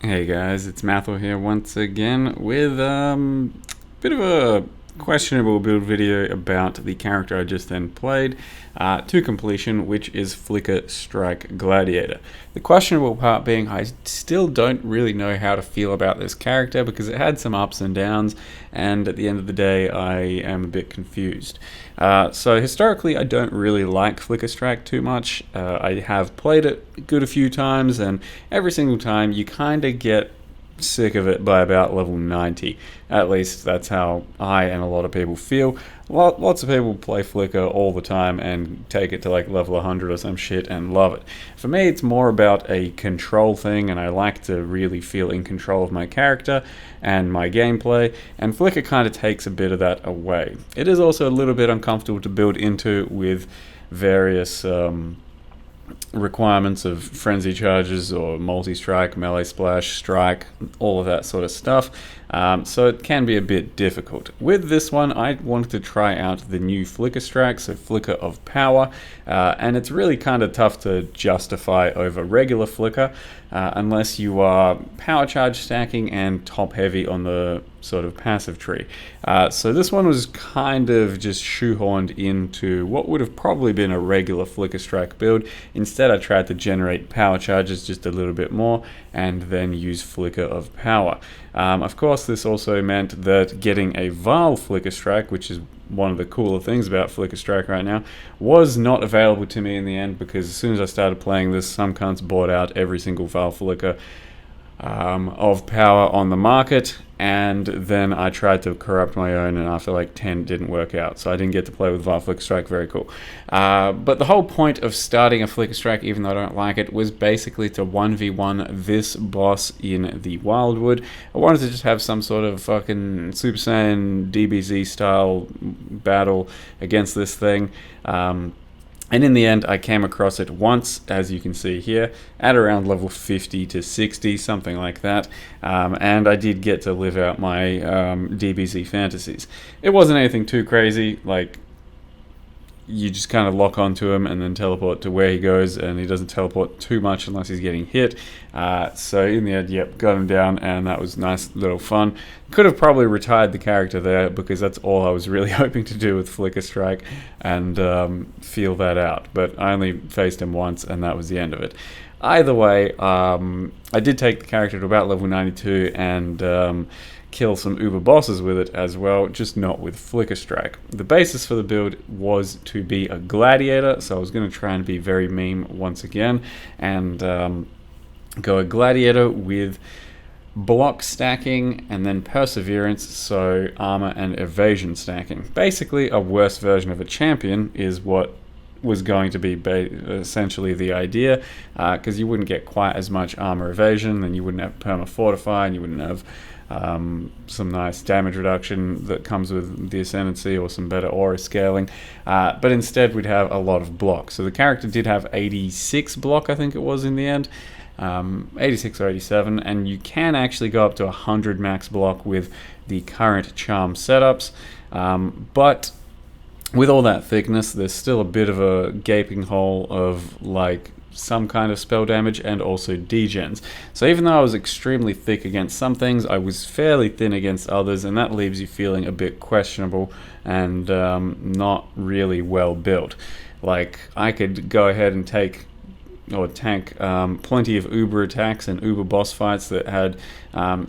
Hey guys, it's Mathor here once again with a bit of a questionable build video about the character I just then played to completion, which is Flicker Strike Gladiator. The questionable part being I still don't really know how to feel about this character because it had some ups and downs, and at the end of the day I am a bit confused. So historically I don't really like Flicker Strike too much. I have played it a few times, and every single time you kind of get sick of it by about level 90. At least that's how I and a lot of people feel. Lots of people play Flicker all the time and take it to like level 100 or some shit and love it. For me, it's more about a control thing, and I like to really feel in control of my character and my gameplay, and Flicker kind of takes a bit of that away. It is also a little bit uncomfortable to build into with various requirements of frenzy charges or multi-strike, melee splash, strike, all of that sort of stuff. So it can be a bit difficult. With this one, I wanted to try out the new Flicker Strike, so Flicker of Power, and it's really kind of tough to justify over regular Flicker unless you are power charge stacking and top heavy on the sort of passive tree. So this one was kind of just shoehorned into what would have probably been a regular Flicker Strike build. Instead, I tried to generate power charges just a little bit more and then use Flicker of Power. Of course, this also meant that getting a Vile Flicker Strike, which is one of the cooler things about Flicker Strike right now, was not available to me in the end, because as soon as I started playing this, some cunts bought out every single Vile Flicker of Power on the market, and then I tried to corrupt my own, and after like 10 it didn't work out, so I didn't get to play with Vile Flicker Strike. Very cool. But the whole point of starting a Flicker Strike, even though I don't like it, was basically to 1v1 this boss in the Wildwood. I wanted to just have some sort of fucking Super Saiyan DBZ style battle against this thing. And in the end, I came across it once, as you can see here, at around level 50 to 60, something like that. And I did get to live out my DBZ fantasies. It wasn't anything too crazy, like you just kind of lock onto him and then teleport to where he goes, and he doesn't teleport too much unless he's getting hit. So in the end, yep, got him down, and that was nice little fun. Could have probably retired the character there, because that's all I was really hoping to do with Flicker Strike, and feel that out. But I only faced him once, and that was the end of it. Either way, I did take the character to about level 92 and kill some uber bosses with it as well, just not with Flicker Strike. The basis for the build was to be a Gladiator, so I was going to try and be very meme once again, and go a Gladiator with block stacking and then perseverance, so armor and evasion stacking. Basically a worse version of a champion is what was going to be essentially the idea, because you wouldn't get quite as much armor evasion, and you wouldn't have perma fortify, and you wouldn't have some nice damage reduction that comes with the ascendancy, or some better aura scaling, but instead we'd have a lot of block. So the character did have 86 block, I think it was in the end, 86 or 87, and you can actually go up to 100 max block with the current charm setups, but with all that thickness, there's still a bit of a gaping hole of like some kind of spell damage and also degens. So even though I was extremely thick against some things, I was fairly thin against others, and that leaves you feeling a bit questionable and not really well built. Like, I could go ahead and tank plenty of Uber attacks and Uber boss fights that had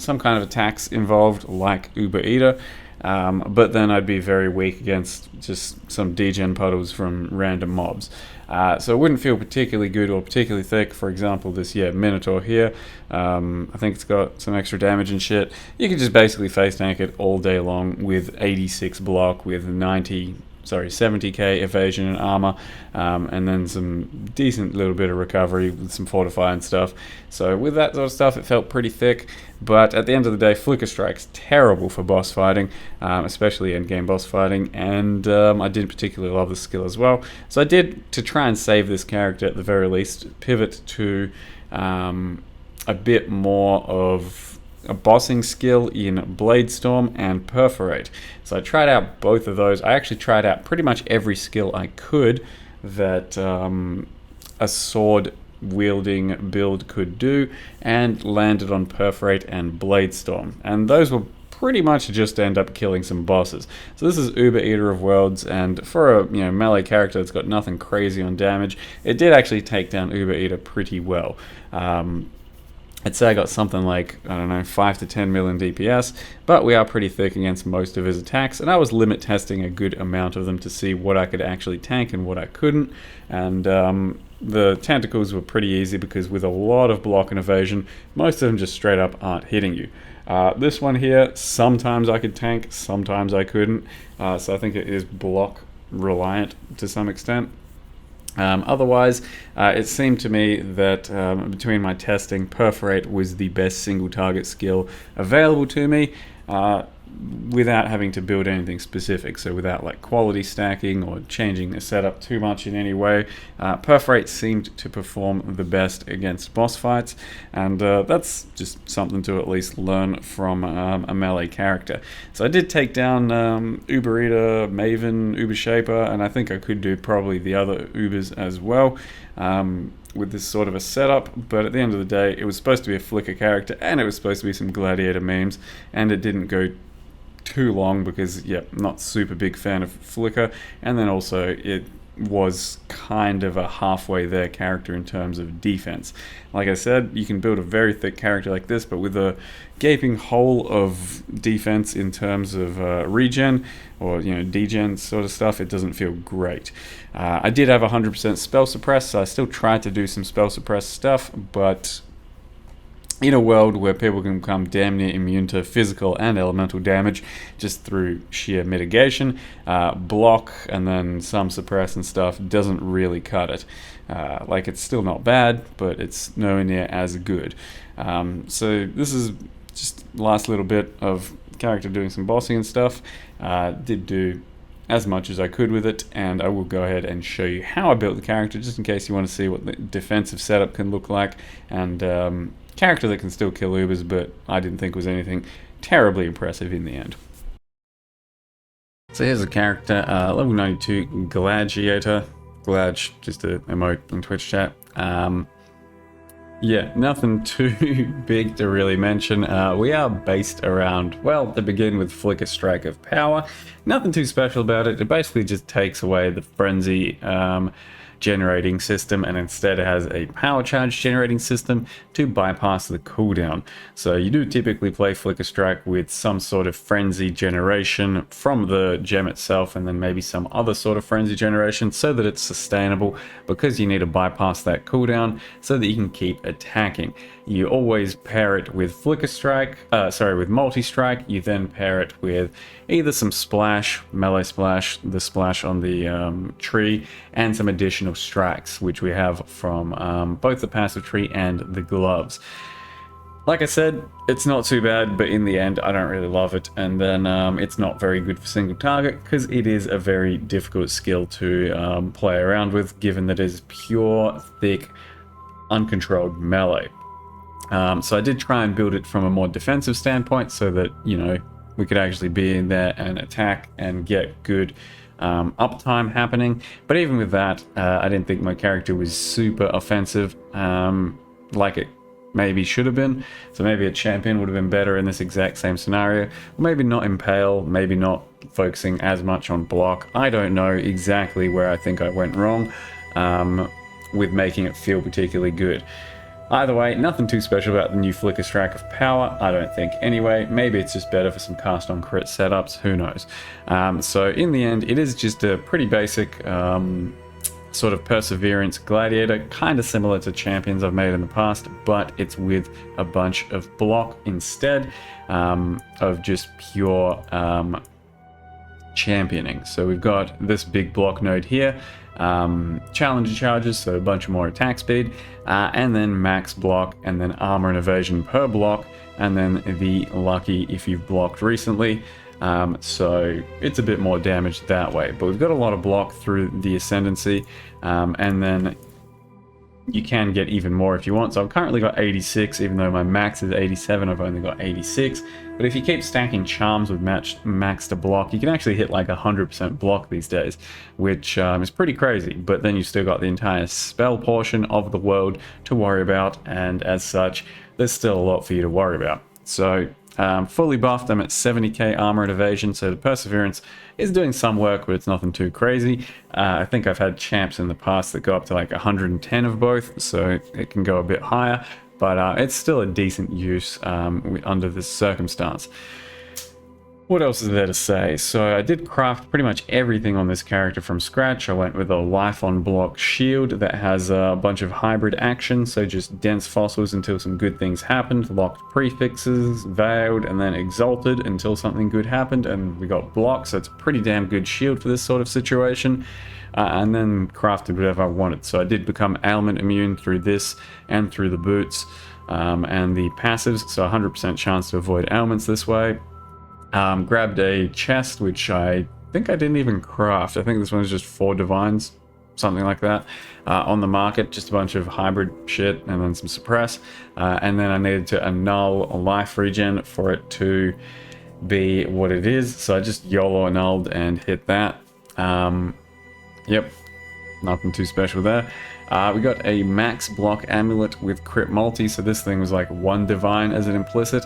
some kind of attacks involved, like Uber Eater, but then I'd be very weak against just some degen puddles from random mobs. So it wouldn't feel particularly good or particularly thick. For example, this Minotaur here, I think it's got some extra damage and shit. You could just basically face tank it all day long with 86 block, with 70k evasion and armor, and then some decent little bit of recovery with some fortify and stuff. So with that sort of stuff, it felt pretty thick. But at the end of the day, Flicker Strike's terrible for boss fighting, especially endgame boss fighting, and I didn't particularly love the skill as well. So I did, to try and save this character at the very least, pivot to a bit more of a bossing skill in Bladestorm and Perforate. So I tried out both of those. I actually tried out pretty much every skill I could that a sword wielding build could do, and landed on Perforate and Bladestorm. And those were pretty much just end up killing some bosses. So this is Uber Eater of Worlds, and for a melee character that's got nothing crazy on damage, it did actually take down Uber Eater pretty well. I'd say I got something like, I don't know, 5 to 10 million DPS, but we are pretty thick against most of his attacks, and I was limit testing a good amount of them to see what I could actually tank and what I couldn't. And the tentacles were pretty easy because with a lot of block and evasion, most of them just straight up aren't hitting you. This one here, sometimes I could tank, sometimes I couldn't, so I think it is block reliant to some extent. Otherwise, it seemed to me that between my testing, Perforate was the best single target skill available to me without having to build anything specific. So without like quality stacking or changing the setup too much in any way, Perforate seemed to perform the best against boss fights, and that's just something to at least learn from a melee character. So I did take down Uber Eater, Maven, Uber Shaper, and I think I could do probably the other Ubers as well. With this sort of a setup, but at the end of the day, it was supposed to be a Flicker character, and it was supposed to be some Gladiator memes, and it didn't go too long because, yeah, not super big fan of Flicker, and then also it was kind of a halfway there character in terms of defense. Like I said, you can build a very thick character like this, but with a gaping hole of defense in terms of regen or degen sort of stuff, it doesn't feel great. I did have 100% spell suppress, so I still tried to do some spell suppress stuff, but in a world where people can become damn near immune to physical and elemental damage just through sheer mitigation, block and then some suppress and stuff doesn't really cut it. Like, it's still not bad, but it's nowhere near as good. So this is just last little bit of character doing some bossing and stuff. Did do as much as I could with it, and I will go ahead and show you how I built the character just in case you want to see what the defensive setup can look like, and character that can still kill Ubers, but I didn't think was anything terribly impressive in the end. So here's a character, level 92 Gladiator. Glad, just a emote in Twitch chat. Yeah, nothing too big to really mention. We are based around, well, to begin with, Flicker Strike of Power. Nothing too special about it. It basically just takes away the frenzy generating system, and instead it has a power charge generating system to bypass the cooldown. So you do typically play Flicker Strike with some sort of frenzy generation from the gem itself, and then maybe some other sort of frenzy generation so that it's sustainable, because you need to bypass that cooldown so that you can keep attacking. You always pair it with Flicker Strike, with Multi-Strike. You then pair it with either some Splash, Melee Splash, the splash on the tree, and some additional strikes, which we have from both the passive tree and the gloves. Like I said, it's not too bad, but in the end, I don't really love it. And then it's not very good for single target because it is a very difficult skill to play around with, given that it is pure, thick, uncontrolled melee. So I did try and build it from a more defensive standpoint so that, we could actually be in there and attack and get good uptime happening. But even with that, I didn't think my character was super offensive like it maybe should have been. So maybe a champion would have been better in this exact same scenario. Maybe not Impale, maybe not focusing as much on block. I don't know exactly where I think I went wrong with making it feel particularly good. Either way, nothing too special about the new Flicker Strike of Power, I don't think anyway. Maybe it's just better for some cast on crit setups, who knows. So in the end, it is just a pretty basic sort of Perseverance Gladiator, kind of similar to champions I've made in the past, but it's with a bunch of block instead of just pure championing. So we've got this big block node here, challenger charges, so a bunch more attack speed, and then max block, and then armor and evasion per block, and then the lucky if you've blocked recently. So it's a bit more damage that way, but we've got a lot of block through the ascendancy, and then you can get even more if you want. So I've currently got 86, even though my max is 87, I've only got 86. But if you keep stacking charms with max to block, you can actually hit like 100% block these days, which is pretty crazy. But then you've still got the entire spell portion of the world to worry about, and as such, there's still a lot for you to worry about. So fully buffed, I'm at 70k armor and evasion, so the perseverance is doing some work, but it's nothing too crazy. I think I've had champs in the past that go up to like 110 of both, so it can go a bit higher, but it's still a decent use under this circumstance. What else is there to say? So I did craft pretty much everything on this character from scratch. I went with a life on block shield that has a bunch of hybrid action, so just dense fossils until some good things happened, locked prefixes, veiled, and then exalted until something good happened, and we got block, so it's a pretty damn good shield for this sort of situation. And then crafted whatever I wanted. So I did become ailment immune through this and through the boots and the passives, so 100% chance to avoid ailments this way. Grabbed a chest, which I think I didn't even craft. I think this one is just 4 divines, something like that, on the market. Just a bunch of hybrid shit and then some suppress. And then I needed to annul a life regen for it to be what it is. So I just YOLO annulled and hit that. Yep, nothing too special there. We got a max block amulet with crit multi, so this thing was like 1 divine as an implicit.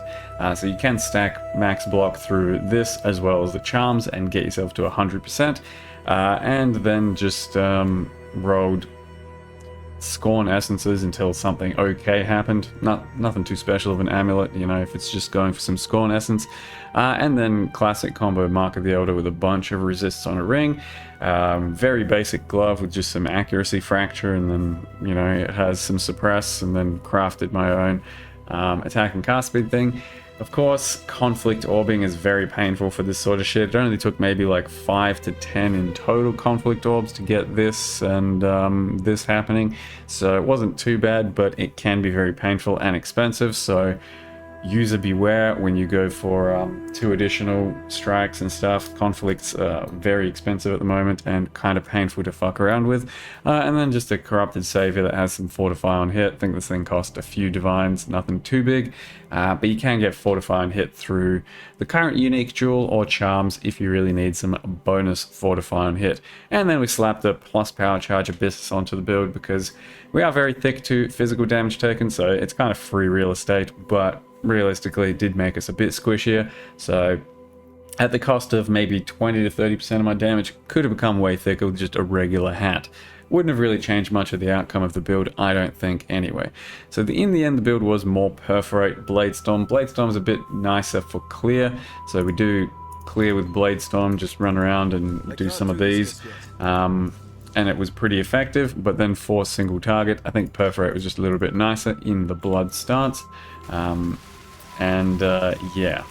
So you can stack max block through this as well as the charms and get yourself to 100%. And then just rolled scorn essences until something okay happened. Nothing too special of an amulet, you know, if it's just going for some scorn essence. And then classic combo Mark of the Elder with a bunch of resists on a ring. Very basic glove with just some accuracy fracture, and then, you know, it has some suppress, and then crafted my own attack and cast speed thing. Of course, conflict orbing is very painful for this sort of shit. It only took maybe like 5 to 10 in total conflict orbs to get this and this happening. So it wasn't too bad, but it can be very painful and expensive. So user beware when you go for 2 additional strikes and stuff. Conflict's very expensive at the moment and kind of painful to fuck around with. And then just a corrupted savior that has some fortify on hit. I think this thing cost a few divines, nothing too big, but you can get fortify on hit through the current unique jewel or charms if you really need some bonus fortify on hit. And then we slapped a plus power charge abyssus onto the build because we are very thick to physical damage taken, so it's kind of free real estate, but realistically it did make us a bit squishier. So at the cost of maybe 20 to 30% of my damage, could have become way thicker with just a regular hat. Wouldn't have really changed much of the outcome of the build, I don't think, anyway. So in the end, the build was more perforate Bladestorm. Bladestorm's a bit nicer for clear, so we do clear with Bladestorm, just run around and do some of these. And it was pretty effective, but then for single target, I think perforate was just a little bit nicer in the blood stance. Yeah,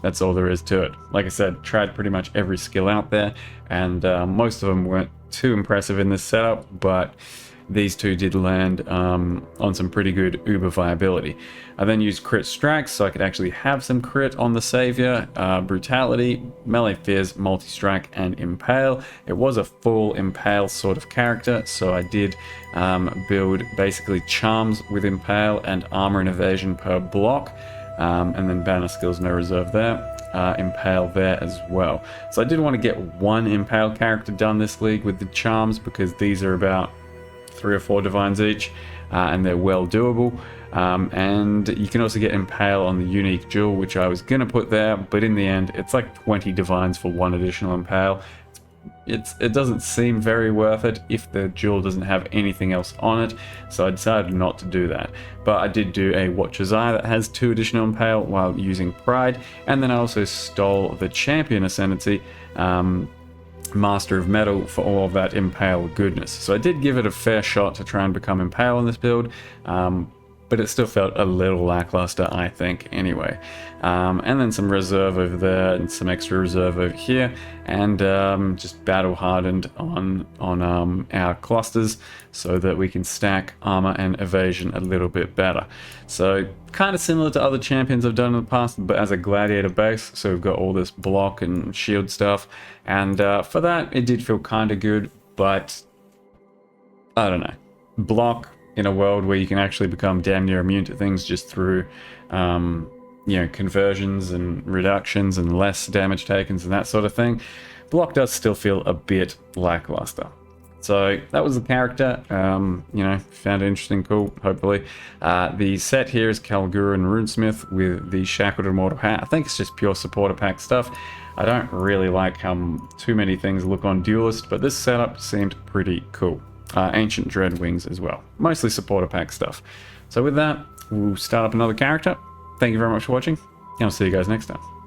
that's all there is to it. Like I said, tried pretty much every skill out there, and most of them weren't too impressive in this setup, but these 2 did land on some pretty good uber viability. I then used crit strikes so I could actually have some crit on the Saviour, brutality, melee fears, multi-strike, and impale. It was a full impale sort of character, so I did build basically charms with impale and armor and evasion per block, and then banner skills, no reserve there. Impale there as well. So I did want to get 1 impale character done this league with the charms because these are about 3 or 4 divines each, and they're well doable. And you can also get impale on the unique jewel, which I was gonna put there, but in the end it's like 20 divines for 1 additional impale. It doesn't seem very worth it if the jewel doesn't have anything else on it, so I decided not to do that. But I did do a Watcher's Eye that has 2 additional impale while using Pride, and then I also stole the Champion Ascendancy, Master of Metal, for all of that impale goodness. So I did give it a fair shot to try and become impale in this build, but it still felt a little lackluster, I think, anyway. And then some reserve over there and some extra reserve over here, and just battle hardened on our clusters so that we can stack armor and evasion a little bit better. So kind of similar to other champions I've done in the past, but as a gladiator base, so we've got all this block and shield stuff, and for that it did feel kind of good, but I don't know. block in a world where you can actually become damn near immune to things just through, you know, conversions and reductions and less damage takens and that sort of thing, block does still feel a bit lackluster. So that was the character. You know, found it interesting, cool, hopefully. The set here is Kalgura and Runesmith with the Shackled Immortal hat. I think it's just pure supporter pack stuff. I don't really like how too many things look on Duelist, but this setup seemed pretty cool. Ancient Dread Wings as well. Mostly supporter pack stuff. So with that, we'll start up another character. Thank you very much for watching, and I'll see you guys next time.